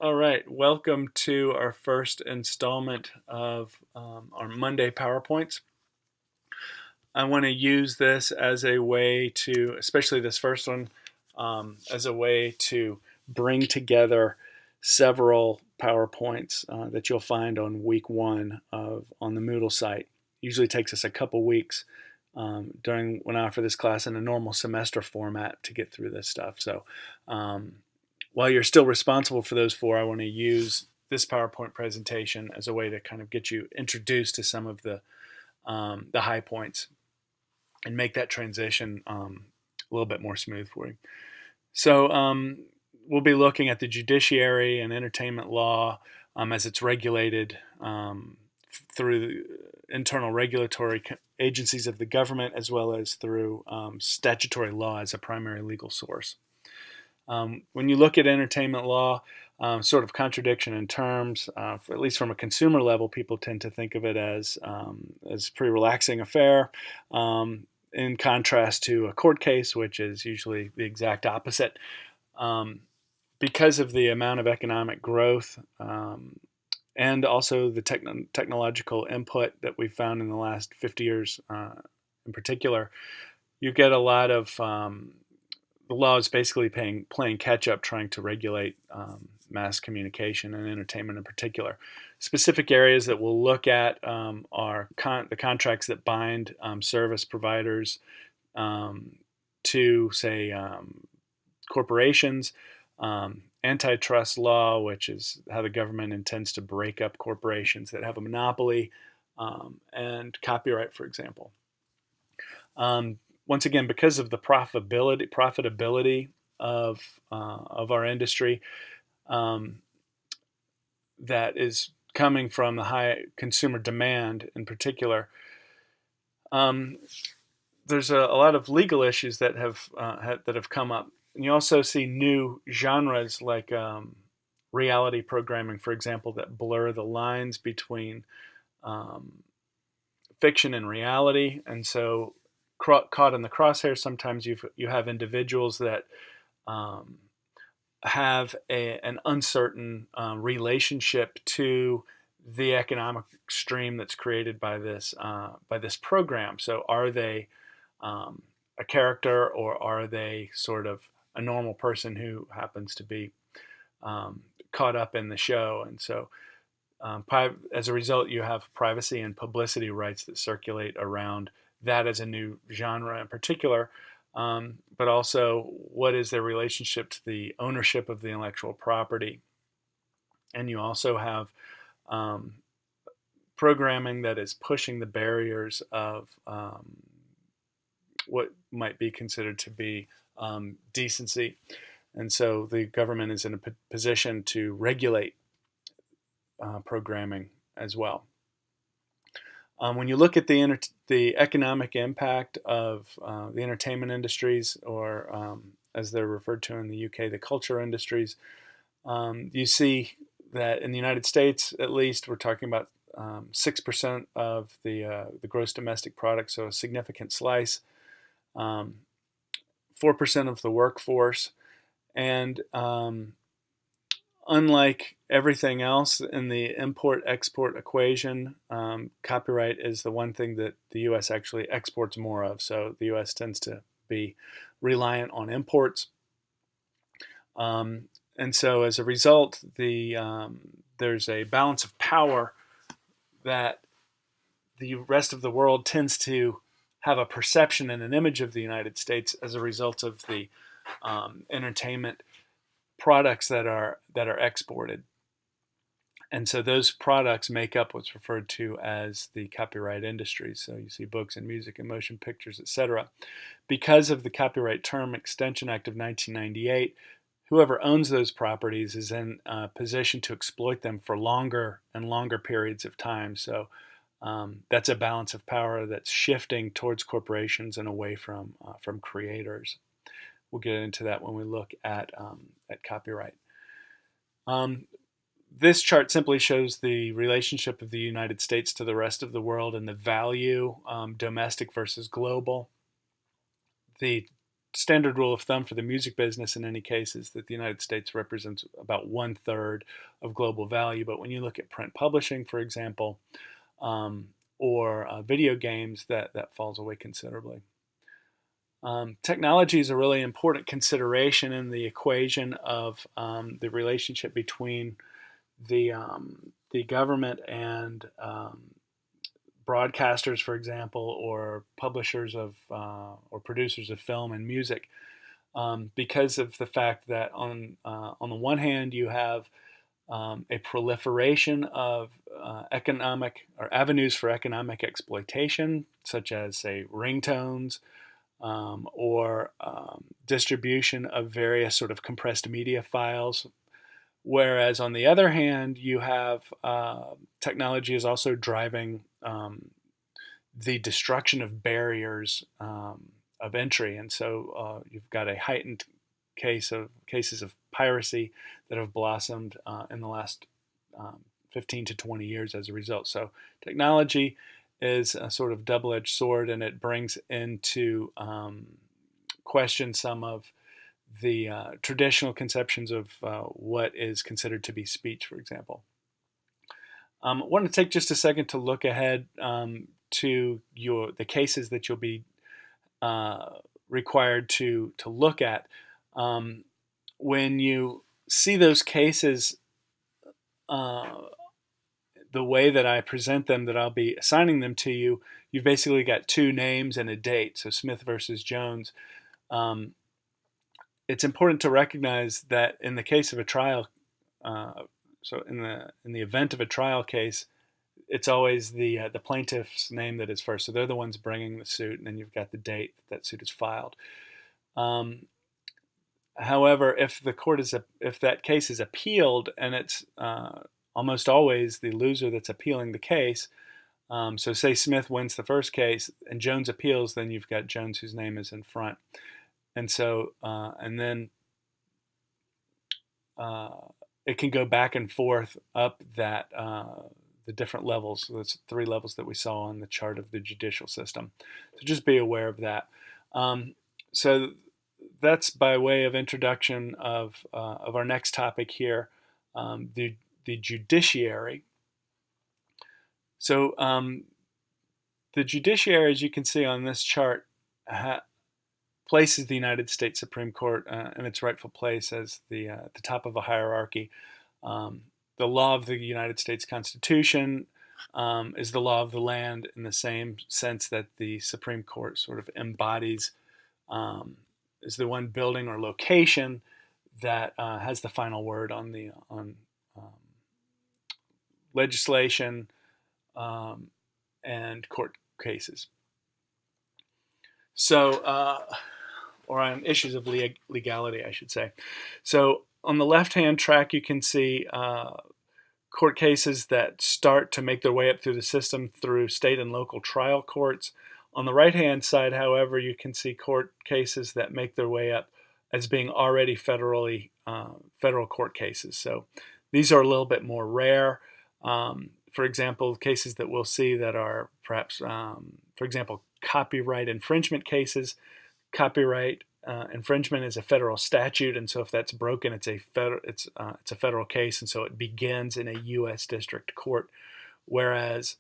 All right, welcome to our first installment of our Monday PowerPoints. I want to use this as a way to, especially this first one, as a way to bring together several PowerPoints that you'll find on week one on the Moodle site. Usually takes us a couple weeks during when I offer this class in a normal semester format to get through this stuff. So while you're still responsible for those four, I want to use this PowerPoint presentation as a way to kind of get you introduced to some of the high points and make that transition a little bit more smooth for you. So we'll be looking at the judiciary and entertainment law as it's regulated through the internal regulatory agencies of the government, as well as through statutory law as a primary legal source. When you look at entertainment law, sort of contradiction in terms, at least from a consumer level, people tend to think of it as a pretty relaxing affair, in contrast to a court case, which is usually the exact opposite. Because of the amount of economic growth and also the technological input that we've found in the last 50 years in particular, you get a lot of the law is basically playing catch up, trying to regulate mass communication and entertainment in particular. Specific areas that we'll look at are the contracts that bind service providers to, say, corporations, antitrust law, which is how the government intends to break up corporations that have a monopoly, and copyright, for example. Once again, because of the profitability of our industry, that is coming from the high consumer demand in particular, there's a lot of legal issues that have come up. And you also see new genres like reality programming, for example, that blur the lines between fiction and reality, and so caught in the crosshairs. Sometimes you have individuals that have an uncertain relationship to the economic stream that's created by this program. So are they a character, or are they sort of a normal person who happens to be caught up in the show? And so as a result, you have privacy and publicity rights that circulate around that as a new genre in particular, but also what is their relationship to the ownership of the intellectual property. And you also have programming that is pushing the barriers of what might be considered to be decency. And so the government is in a position to regulate programming as well. When you look at the economic impact of the entertainment industries, or as they're referred to in the UK, the culture industries, you see that in the United States, at least, we're talking about 6% of the gross domestic product, so a significant slice, 4% of the workforce, and unlike everything else in the import-export equation, copyright is the one thing that the U.S. actually exports more of. So the U.S. tends to be reliant on imports. And so as a result, there's a balance of power that the rest of the world tends to have a perception and an image of the United States as a result of the entertainment products that are exported. And so those products make up what's referred to as the copyright industry. So you see books and music and motion pictures, etc. Because of the Copyright Term Extension Act of 1998, whoever owns those properties is in a position to exploit them for longer and longer periods of time. So that's a balance of power that's shifting towards corporations and away from creators. We'll get into that when we look at copyright. This chart simply shows the relationship of the United States to the rest of the world and the value, domestic versus global. The standard rule of thumb for the music business in any case is that the United States represents about 1/3 of global value. But when you look at print publishing, for example, or video games, that falls away considerably. Technology is a really important consideration in the equation of the relationship between the government and broadcasters, for example, or publishers of or producers of film and music, because of the fact that on the one hand you have a proliferation of economic or avenues for economic exploitation, such as, say, ringtones, or distribution of various sort of compressed media files. Whereas on the other hand, you have technology is also driving the destruction of barriers of entry, and so you've got a heightened cases of piracy that have blossomed in the last 15 to 20 years as a result. So technology is a sort of double-edged sword, and it brings into question some of the traditional conceptions of what is considered to be speech, for example. I want to take just a second to look ahead to the cases that you'll be required to look at. When you see those cases, the way that I present them, that I'll be assigning them to you, you've basically got two names and a date. So Smith versus Jones. It's important to recognize that in the case of a trial, so in the event of a trial case, it's always the plaintiff's name that is first. So they're the ones bringing the suit, and then you've got the date that suit is filed. However, if that case is appealed, and it's almost always the loser that's appealing the case. So say Smith wins the first case and Jones appeals, then you've got Jones whose name is in front. And so, and then it can go back and forth up that the different levels. So that's 3 levels that we saw on the chart of the judicial system. So just be aware of that. So that's by way of introduction of our next topic here, the judiciary. So the judiciary, as you can see on this chart, places the United States Supreme Court in its rightful place as the top of a hierarchy. The law of the United States Constitution is the law of the land, in the same sense that the Supreme Court sort of embodies, is the one building or location that has the final word on legislation and court cases. So, or on issues of legality, I should say. So on the left-hand track, you can see court cases that start to make their way up through the system through state and local trial courts. On the right-hand side, however, you can see court cases that make their way up as being already federal court cases. So these are a little bit more rare. For example, cases that we'll see that are perhaps, for example, copyright infringement cases. Copyright infringement is a federal statute, and so if that's broken, it's a federal case, and so it begins in a U.S. district court. Whereas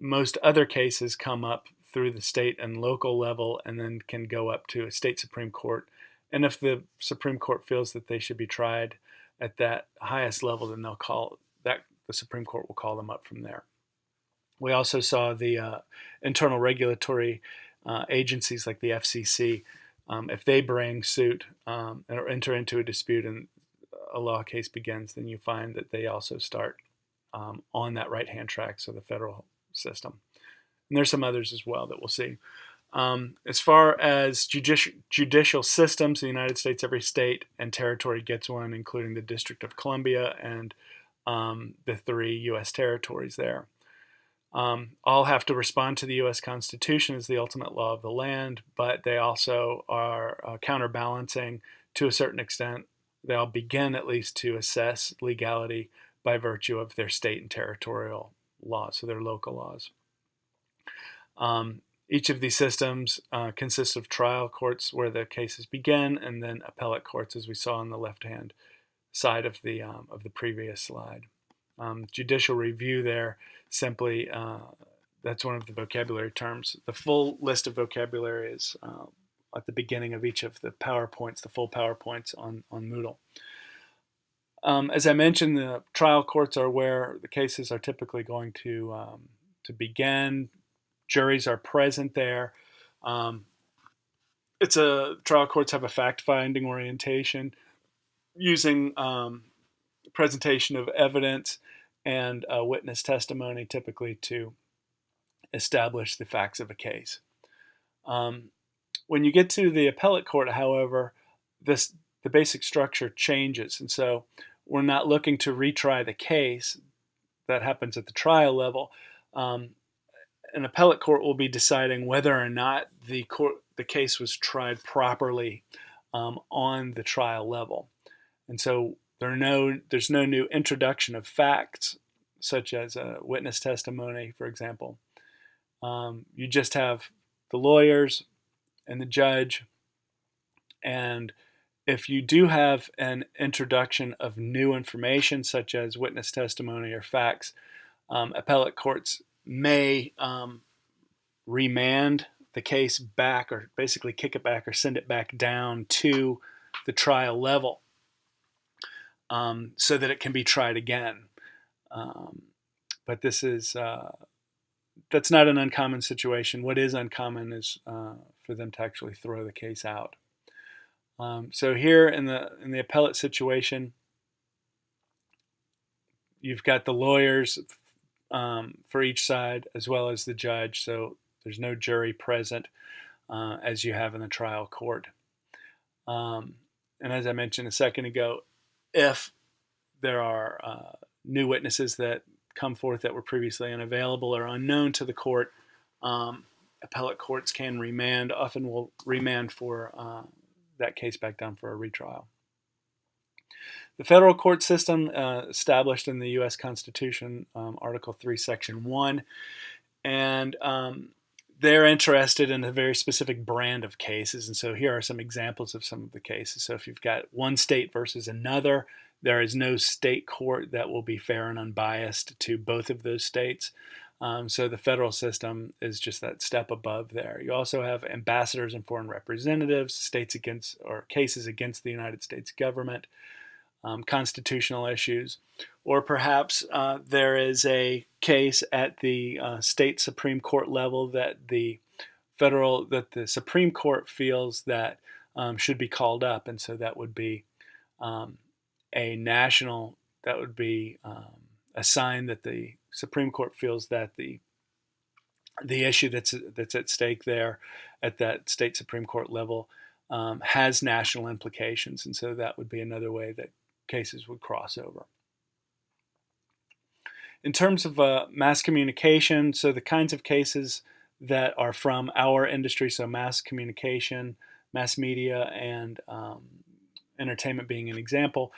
most other cases come up through the state and local level, and then can go up to a state Supreme Court. And if the Supreme Court feels that they should be tried at that highest level, then the Supreme Court will call them up from there. We also saw the internal regulatory agencies like the FCC, if they bring suit or enter into a dispute and a law case begins, then you find that they also start on that right-hand track, so the federal system. And there's some others as well that we'll see. As far as judicial systems, the United States, every state and territory gets one, including the District of Columbia and the 3 U.S. territories there. All have to respond to the U.S. Constitution as the ultimate law of the land, but they also are counterbalancing to a certain extent. They all begin at least to assess legality by virtue of their state and territorial laws, so their local laws. Each of these systems consists of trial courts where the cases begin, and then appellate courts, as we saw on the left-hand side of the previous slide. Judicial review there simply, that's one of the vocabulary terms. The full list of vocabulary is at the beginning of each of the PowerPoints, the full PowerPoints on Moodle. As I mentioned, the trial courts are where the cases are typically going to begin. Juries are present there. Trial courts have a fact-finding orientation using presentation of evidence and witness testimony typically to establish the facts of a case. When you get to the appellate court, however, the basic structure changes, and so we're not looking to retry the case. That happens at the trial level. An appellate court will be deciding whether or not the case was tried properly on the trial level. And so there's no new introduction of facts, such as a witness testimony, for example. You just have the lawyers and the judge, and if you do have an introduction of new information, such as witness testimony or facts, appellate courts may remand the case back, or basically kick it back or send it back down to the trial level so that it can be tried again. But this is that's not an uncommon situation. What is uncommon is for them to actually throw the case out. So here in the appellate situation, you've got the lawyers for each side as well as the judge. So there's no jury present as you have in the trial court. And as I mentioned a second ago, if there are new witnesses that come forth that were previously unavailable or unknown to the court, appellate courts can remand, often will remand for that case back down for a retrial. The federal court system established in the U.S. Constitution, Article 3, Section 1, and they're interested in a very specific brand of cases. And so here are some examples of some of the cases. So if you've got one state versus another, there is no state court that will be fair and unbiased to both of those states. So the federal system is just that step above there. You also have ambassadors and foreign representatives, states against or cases against the United States government, constitutional issues, or perhaps there is a case at the state Supreme Court level that the Supreme Court feels that should be called up, and so that would be a national. That would be a sign that the Supreme Court feels that the issue that's at stake there at that state Supreme Court level has national implications, and so that would be another way that cases would cross over. In terms of mass communication, so the kinds of cases that are from our industry, so mass communication, mass media, and entertainment being an example,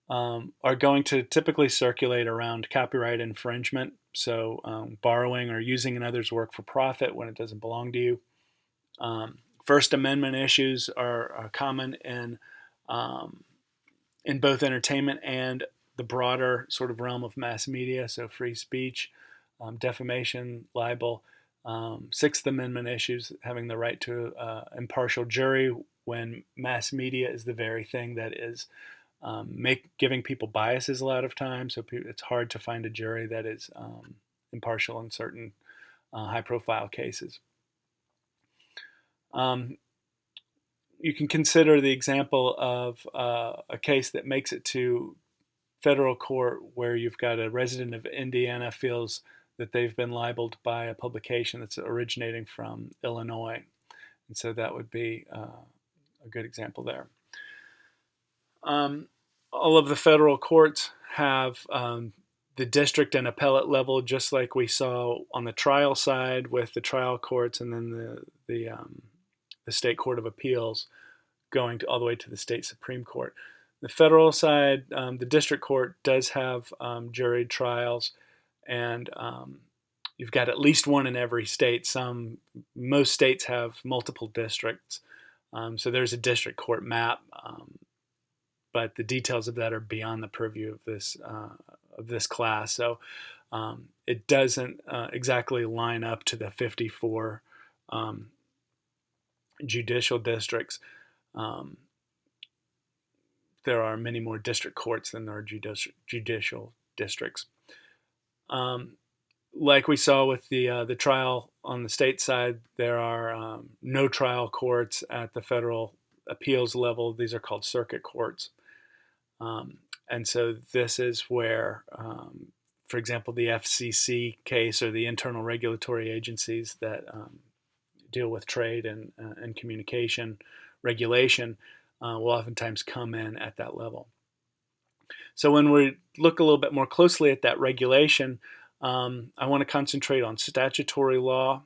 are going to typically circulate around copyright infringement, so borrowing or using another's work for profit when it doesn't belong to you. First Amendment issues are common in both entertainment and the broader sort of realm of mass media, so free speech, defamation, libel. Sixth Amendment issues, having the right to impartial jury when mass media is the very thing that is giving people biases a lot of times, so it's hard to find a jury that is impartial in certain high-profile cases. You can consider the example of a case that makes it to federal court where you've got a resident of Indiana feels that they've been libeled by a publication that's originating from Illinois. And so that would be a good example there. All of the federal courts have the district and appellate level, just like we saw on the trial side with the trial courts and then the state court of appeals going all the way to the state Supreme Court. The federal side, the district court does have jury trials, and you've got at least one in every state. Most states have multiple districts. So there's a district court map, but the details of that are beyond the purview of this class. So it doesn't exactly line up to the 54 judicial districts. There are many more district courts than there are judicial districts. Like we saw with the trial on the state side, there are no trial courts at the federal appeals level. These are called circuit courts. And so this is where, for example, the FCC case, or the internal regulatory agencies that deal with trade and communication regulation, will oftentimes come in at that level. So when we look a little bit more closely at that regulation, I want to concentrate on statutory law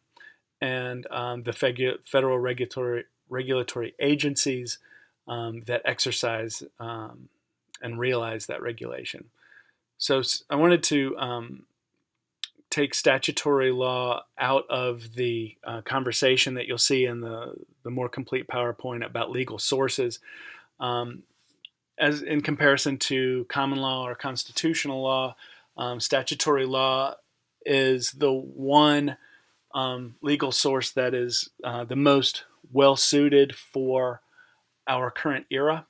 and the federal regulatory agencies that exercise and realize that regulation. So I wanted to take statutory law out of the conversation that you'll see in the more complete PowerPoint about legal sources, as in comparison to common law or constitutional law. Statutory law is the one legal source that is the most well suited for our current era,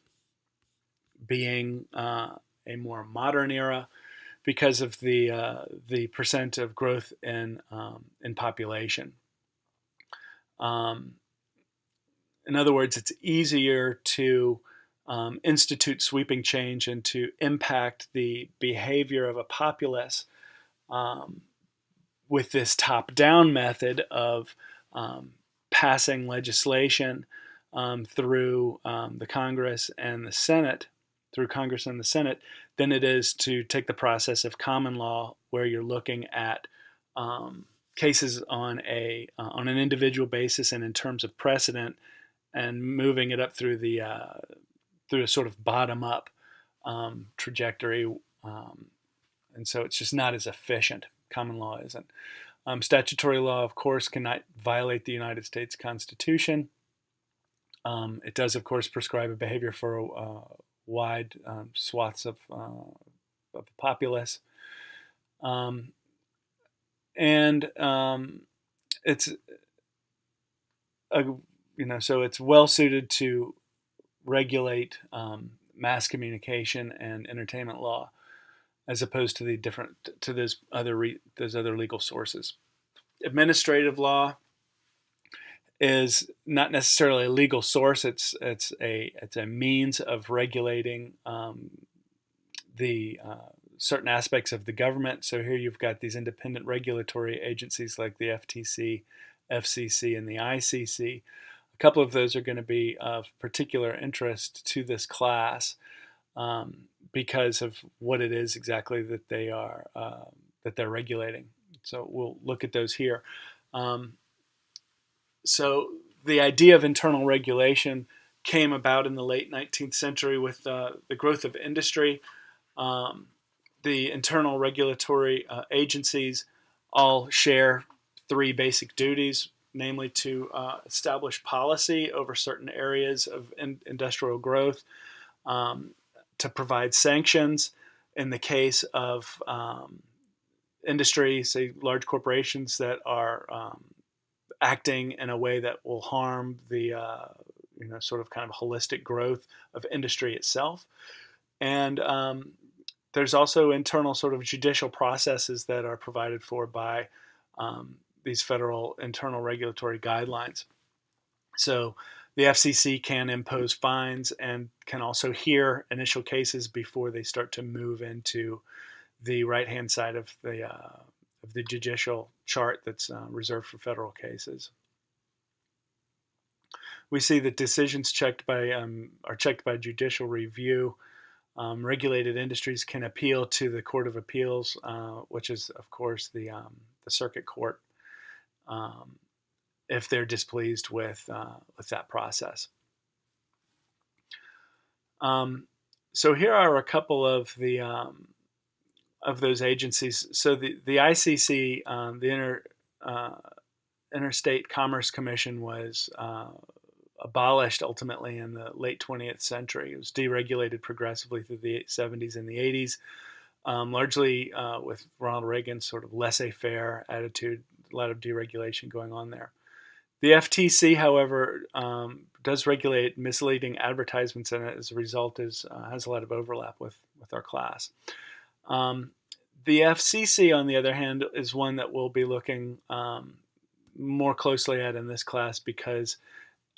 being a more modern era, because of the percent of growth in population. In other words, it's easier to institute sweeping change and to impact the behavior of a populace with this top-down method of passing legislation through the Congress and the Senate, than it is to take the process of common law, where you're looking at cases on an individual basis and in terms of precedent, and moving it up through a sort of bottom-up trajectory, and so it's just not as efficient. Common law isn't. Statutory law, of course, cannot violate the United States Constitution. It does, of course, prescribe a behavior for wide swaths of the populace, and it's so it's well suited to regulate mass communication and entertainment law, as opposed to those other legal sources. Administrative law is not necessarily a legal source. It's a means of regulating the certain aspects of the government. So here you've got these independent regulatory agencies like the FTC, FCC, and the ICC. A couple of those are going to be of particular interest to this class because of what it is exactly that they're regulating. So we'll look at those here. So the idea of internal regulation came about in the late 19th century with the growth of industry. The internal regulatory agencies all share three basic duties, namely to establish policy over certain areas of industrial growth, to provide sanctions in the case of industry, say large corporations that are acting in a way that will harm the sort of kind of holistic growth of industry itself. And there's also internal sort of judicial processes that are provided for by these federal internal regulatory guidelines. So the FCC can impose fines and can also hear initial cases before they start to move into the right-hand side of the judicial chart that's reserved for federal cases. We see that decisions are checked by judicial review. Regulated industries can appeal to the Court of Appeals, which is, of course, the circuit court, if they're displeased with that process. So here are a couple of the of those agencies. So the ICC, the Interstate Commerce Commission, was abolished ultimately in the late 20th century. It was deregulated progressively through the 70s and the 80s, largely with Ronald Reagan's sort of laissez-faire attitude, a lot of deregulation going on there. The FTC, however, does regulate misleading advertisements, and as a result has a lot of overlap with our class. The FCC, on the other hand, is one that we'll be looking more closely at in this class because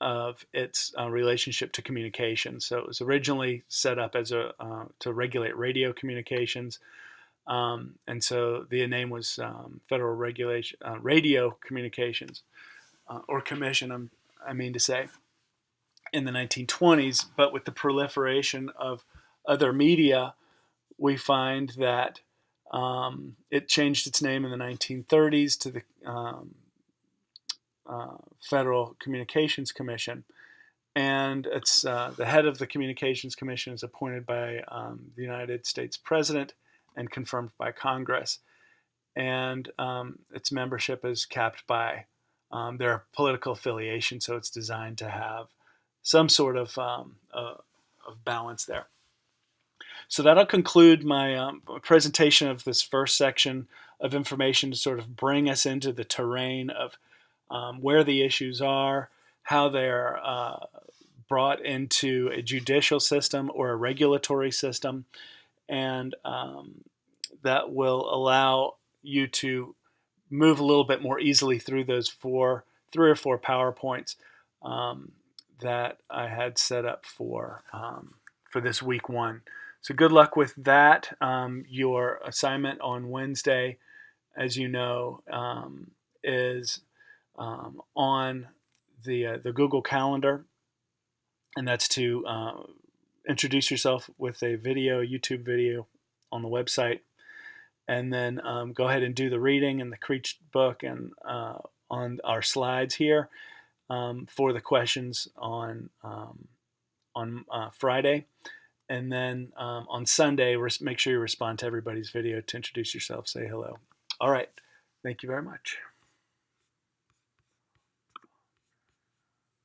of its relationship to communications. So it was originally set up as to regulate radio communications, and so the name was Federal Regulation Radio Communications or Commission. I mean to say, in the 1920s. But with the proliferation of other media, we find that it changed its name in the 1930s to the Federal Communications Commission, and it's the head of the Communications Commission is appointed by the United States President and confirmed by Congress, and its membership is capped by their political affiliation, so it's designed to have some sort of balance there. So that'll conclude my presentation of this first section of information to sort of bring us into the terrain of where the issues are, how they're brought into a judicial system or a regulatory system, and that will allow you to move a little bit more easily through those 3 or 4 PowerPoints that I had set up for this week 1. So good luck with that. Your assignment on Wednesday, as you know, is on the Google Calendar, and that's to introduce yourself with a YouTube video on the website, and then go ahead and do the reading in the Creech book and on our slides here for the questions on Friday. And then on Sunday, make sure you respond to everybody's video to introduce yourself, say hello. All right. Thank you very much.